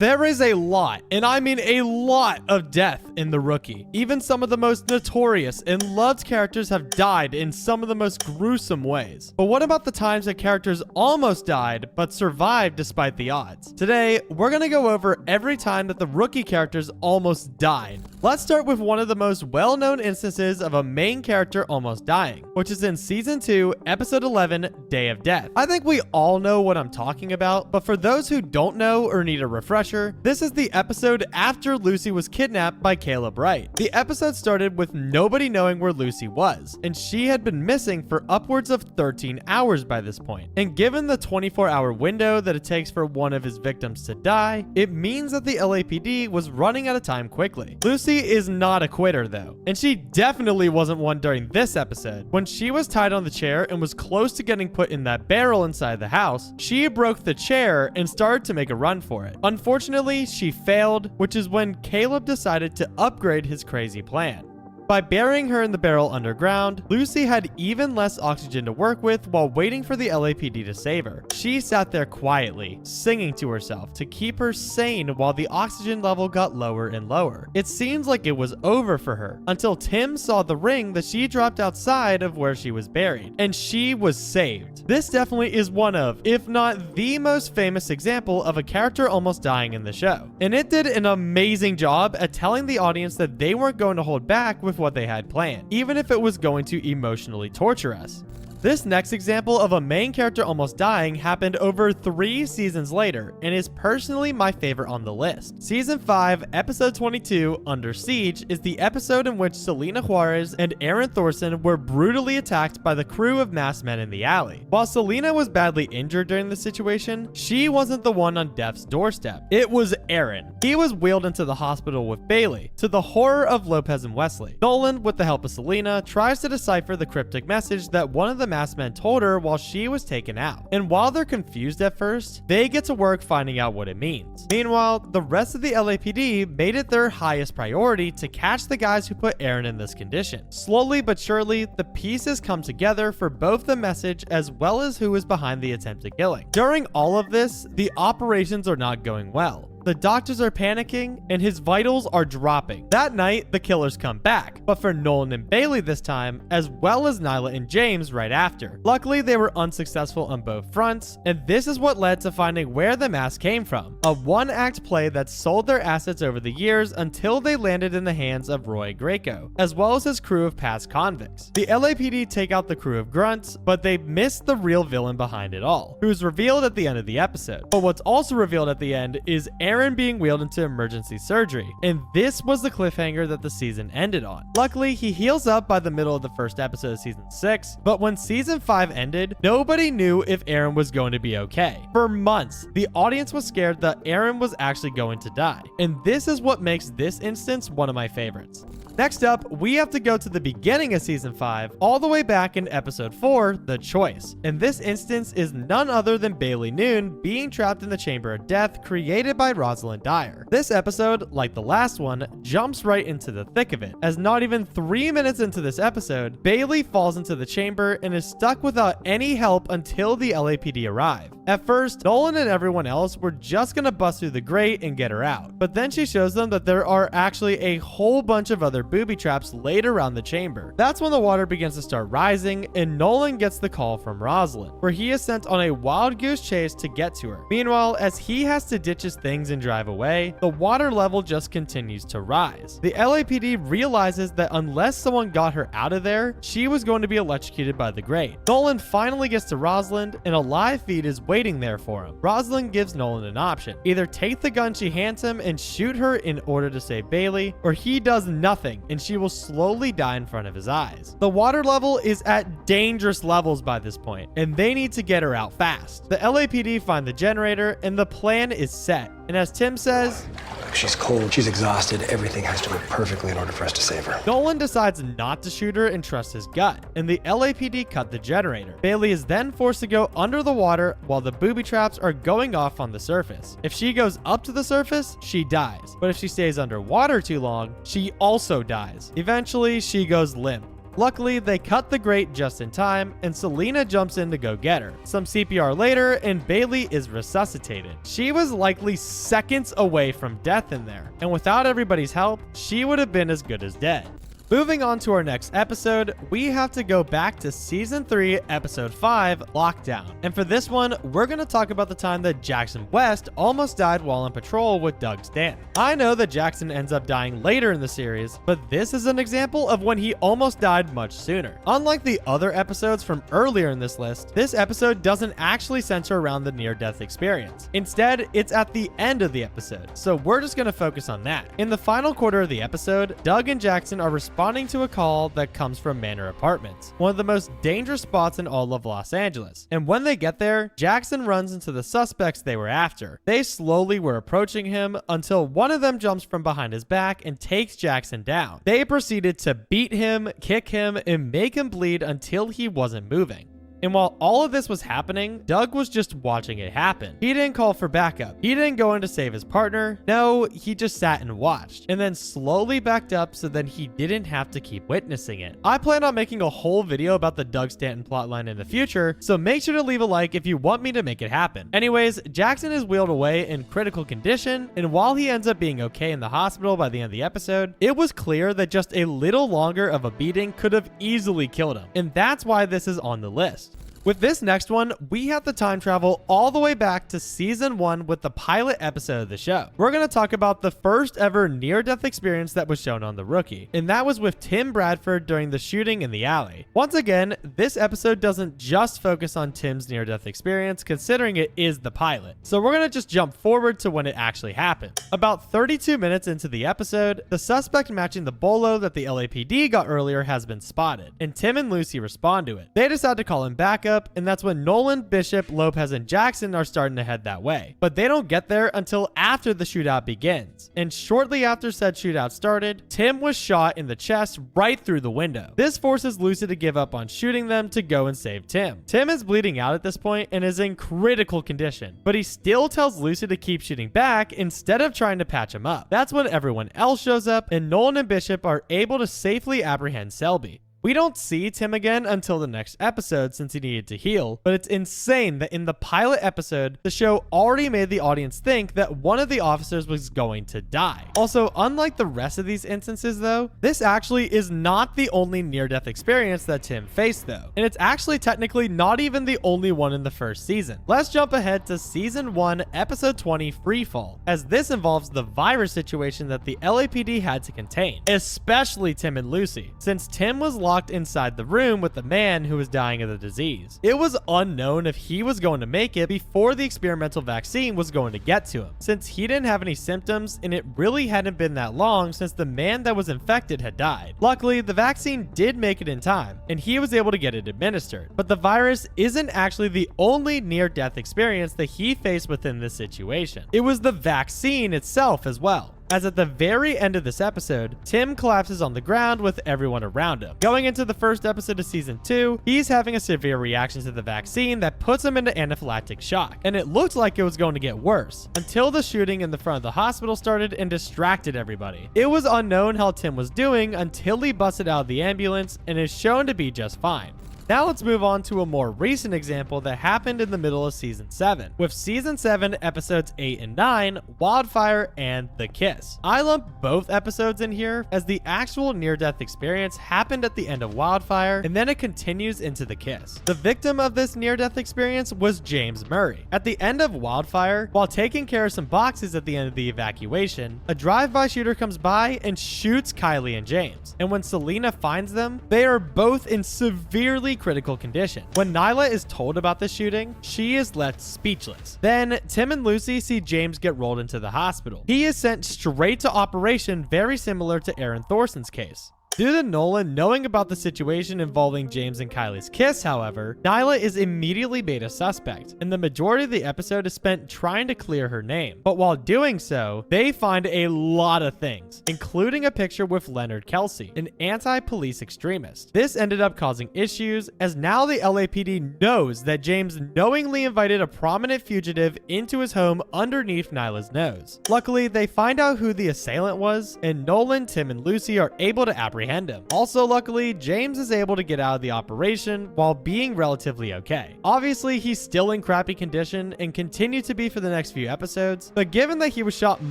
There is a lot, and I mean a lot of death in The Rookie. Even some of the most notorious and loved characters have died in some of the most gruesome ways. But what about the times that characters almost died, but survived despite the odds? Today, we're gonna go over every time that the Rookie characters almost died. Let's start with one of the most well-known instances of a main character almost dying, which is in Season 2, Episode 11, Day of Death. I think we all know what I'm talking about, but for those who don't know or need a refresher, this is the episode after Lucy was kidnapped by Caleb Wright. The episode started with nobody knowing where Lucy was, and she had been missing for upwards of 13 hours by this point. And given the 24-hour window that it takes for one of his victims to die, it means that the LAPD was running out of time quickly. Lucy is not a quitter though, and she definitely wasn't one during this episode. When she was tied on the chair and was close to getting put in that barrel inside the house, she broke the chair and started to make a run for it. Unfortunately, she failed, which is when Caleb decided to upgrade his crazy plan. By burying her in the barrel underground, Lucy had even less oxygen to work with while waiting for the LAPD to save her. She sat there quietly, singing to herself to keep her sane while the oxygen level got lower and lower. It seems like it was over for her, until Tim saw the ring that she dropped outside of where she was buried, and she was saved. This definitely is one of, if not the most famous example of a character almost dying in the show. And it did an amazing job at telling the audience that they weren't going to hold back with what they had planned, even if it was going to emotionally torture us. This next example of a main character almost dying happened over 3 seasons later and is personally my favorite on the list. Season 5, Episode 22, Under Siege, is the episode in which Selena Juarez and Aaron Thorson were brutally attacked by the crew of masked men in the alley. While Selena was badly injured during the situation, she wasn't the one on death's doorstep. It was Aaron. He was wheeled into the hospital with Bailey, to the horror of Lopez and Wesley. Nolan, with the help of Selena, tries to decipher the cryptic message that one of the masked men told her while she was taken out. And while they're confused at first, they get to work finding out what it means. Meanwhile, the rest of the LAPD made it their highest priority to catch the guys who put Aaron in this condition. Slowly but surely, the pieces come together for both the message as well as who is behind the attempted killing. During all of this, the operations are not going well. The doctors are panicking, and his vitals are dropping. That night, the killers come back, but for Nolan and Bailey this time, as well as Nyla and James right after. Luckily, they were unsuccessful on both fronts, and this is what led to finding where the mask came from. A one-act play that sold their assets over the years until they landed in the hands of Roy Greco, as well as his crew of past convicts. The LAPD take out the crew of grunts, but they miss the real villain behind it all, who is revealed at the end of the episode. But what's also revealed at the end is Aaron being wheeled into emergency surgery, and this was the cliffhanger that the season ended on. Luckily, he heals up by the middle of the first episode of season 6, but when season 5 ended, nobody knew if Aaron was going to be okay. For months, the audience was scared that Aaron was actually going to die, and this is what makes this instance one of my favorites. Next up, we have to go to the beginning of season 5, all the way back in episode 4, The Choice. And this instance is none other than Bailey Noon being trapped in the Chamber of Death created by Rosalind Dyer. This episode, like the last one, jumps right into the thick of it, as not even 3 minutes into this episode, Bailey falls into the chamber and is stuck without any help until the LAPD arrive. At first, Nolan and everyone else were just gonna bust through the grate and get her out, but then she shows them that there are actually a whole bunch of other booby traps laid around the chamber. That's when the water begins to start rising, and Nolan gets the call from Rosalind, where he is sent on a wild goose chase to get to her. Meanwhile, as he has to ditch his things and drive away, the water level just continues to rise. The LAPD realizes that unless someone got her out of there, she was going to be electrocuted by the grate. Nolan finally gets to Rosalind, and a live feed is waiting there for him. Rosalind gives Nolan an option. Either take the gun she hands him and shoot her in order to save Bailey, or he does nothing and she will slowly die in front of his eyes. The water level is at dangerous levels by this point, and they need to get her out fast. The LAPD find the generator, and the plan is set. And as Tim says, she's cold, she's exhausted, everything has to work perfectly in order for us to save her. Nolan decides not to shoot her and trust his gut, and the LAPD cut the generator. Bailey is then forced to go under the water while the booby traps are going off on the surface. If she goes up to the surface, she dies. But if she stays underwater too long, she also dies. Eventually, she goes limp. Luckily, they cut the grate just in time, and Selena jumps in to go get her. Some CPR later, and Bailey is resuscitated. She was likely seconds away from death in there, and without everybody's help, she would have been as good as dead. Moving on to our next episode, we have to go back to Season 3, Episode 5, Lockdown. And for this one, we're going to talk about the time that Jackson West almost died while on patrol with Doug Stanton. I know that Jackson ends up dying later in the series, but this is an example of when he almost died much sooner. Unlike the other episodes from earlier in this list, this episode doesn't actually center around the near-death experience. Instead, it's at the end of the episode, so we're just going to focus on that. In the final quarter of the episode, Doug and Jackson are responding to a call that comes from Manor Apartments, one of the most dangerous spots in all of Los Angeles. And when they get there, Jackson runs into the suspects they were after. They slowly were approaching him until one of them jumps from behind his back and takes Jackson down. They proceeded to beat him, kick him, and make him bleed until he wasn't moving. And while all of this was happening, Doug was just watching it happen. He didn't call for backup. He didn't go in to save his partner. No, he just sat and watched, and then slowly backed up so that he didn't have to keep witnessing it. I plan on making a whole video about the Doug Stanton plotline in the future, so make sure to leave a like if you want me to make it happen. Anyways, Jackson is wheeled away in critical condition, and while he ends up being okay in the hospital by the end of the episode, it was clear that just a little longer of a beating could have easily killed him, and that's why this is on the list. With this next one, we have to time travel all the way back to Season 1 with the pilot episode of the show. We're going to talk about the first ever near-death experience that was shown on The Rookie, and that was with Tim Bradford during the shooting in the alley. Once again, this episode doesn't just focus on Tim's near-death experience, considering it is the pilot. So we're going to just jump forward to when it actually happened. About 32 minutes into the episode, the suspect matching the bolo that the LAPD got earlier has been spotted, and Tim and Lucy respond to it. They decide to call him back up, and that's when Nolan, Bishop, Lopez, and Jackson are starting to head that way. But they don't get there until after the shootout begins. And shortly after said shootout started, Tim was shot in the chest right through the window. This forces Lucy to give up on shooting them to go and save Tim. Tim is bleeding out at this point and is in critical condition, but he still tells Lucy to keep shooting back instead of trying to patch him up. That's when everyone else shows up, and Nolan and Bishop are able to safely apprehend Selby. We don't see Tim again until the next episode since he needed to heal, but it's insane that in the pilot episode, the show already made the audience think that one of the officers was going to die. Also, unlike the rest of these instances though, this actually is not the only near-death experience that Tim faced though, and it's actually technically not even the only one in the first season. Let's jump ahead to Season 1, Episode 20, Freefall, as this involves the virus situation that the LAPD had to contain, especially Tim and Lucy, since Tim was locked inside the room with the man who was dying of the disease. It was unknown if he was going to make it before the experimental vaccine was going to get to him, since he didn't have any symptoms and it really hadn't been that long since the man that was infected had died. Luckily, the vaccine did make it in time, and he was able to get it administered. But the virus isn't actually the only near-death experience that he faced within this situation. It was the vaccine itself as well, as at the very end of this episode, Tim collapses on the ground with everyone around him. Going into the first episode of Season 2, he's having a severe reaction to the vaccine that puts him into anaphylactic shock, and it looked like it was going to get worse, until the shooting in the front of the hospital started and distracted everybody. It was unknown how Tim was doing until he busted out of the ambulance and is shown to be just fine. Now let's move on to a more recent example that happened in the middle of Season 7, with Season 7 Episodes 8 and 9, Wildfire and The Kiss. I lumped both episodes in here as the actual near-death experience happened at the end of Wildfire, and then it continues into The Kiss. The victim of this near-death experience was James Murray. At the end of Wildfire, while taking care of some boxes at the end of the evacuation, a drive-by shooter comes by and shoots Kylie and James. And when Selena finds them, they are both in severely critical condition. When Nyla is told about the shooting, she is left speechless. Then Tim and Lucy see James get rolled into the hospital. He is sent straight to operation, very similar to Aaron Thorson's case. Due to Nolan knowing about the situation involving James and Kylie's kiss, however, Nyla is immediately made a suspect, and the majority of the episode is spent trying to clear her name. But while doing so, they find a lot of things, including a picture with Leonard Kelsey, an anti-police extremist. This ended up causing issues, as now the LAPD knows that James knowingly invited a prominent fugitive into his home underneath Nyla's nose. Luckily, they find out who the assailant was, and Nolan, Tim, and Lucy are able to apprehend apprehend him. Also, luckily, James is able to get out of the operation while being relatively okay. Obviously, he's still in crappy condition and continued to be for the next few episodes, but given that he was shot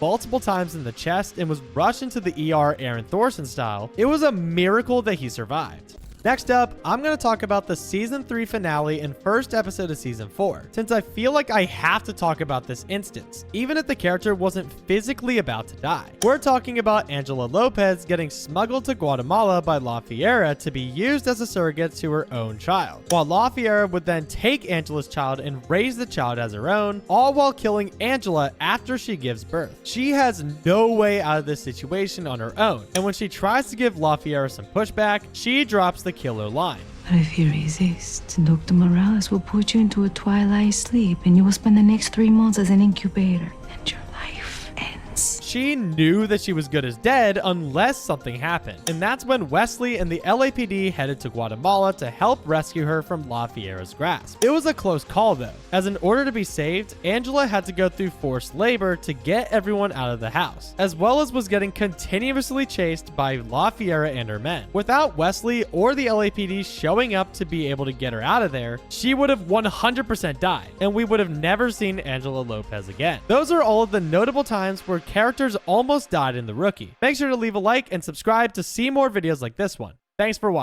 multiple times in the chest and was rushed into the ER Aaron Thorson style, it was a miracle that he survived. Next up, I'm going to talk about the season 3 finale and first episode of season 4, since I feel like I have to talk about this instance, even if the character wasn't physically about to die. We're talking about Angela Lopez getting smuggled to Guatemala by La Fiera to be used as a surrogate to her own child, while La Fiera would then take Angela's child and raise the child as her own, all while killing Angela after she gives birth. She has no way out of this situation on her own, and when she tries to give La Fiera some pushback, she drops the killer line. But if you resist, Dr. Morales will put you into a twilight sleep and you will spend the next 3 months as an incubator and your life ends. She knew that she was good as dead unless something happened. And that's when Wesley and the LAPD headed to Guatemala to help rescue her from La Fiera's grasp. It was a close call though, as in order to be saved, Angela had to go through forced labor to get everyone out of the house, as well as was getting continuously chased by La Fiera and her men. Without Wesley or the LAPD showing up to be able to get her out of there, she would have 100% died, and we would have never seen Angela Lopez again. Those are all of the notable times where characters almost died in The Rookie. Make sure to leave a like and subscribe to see more videos like this one. Thanks for watching.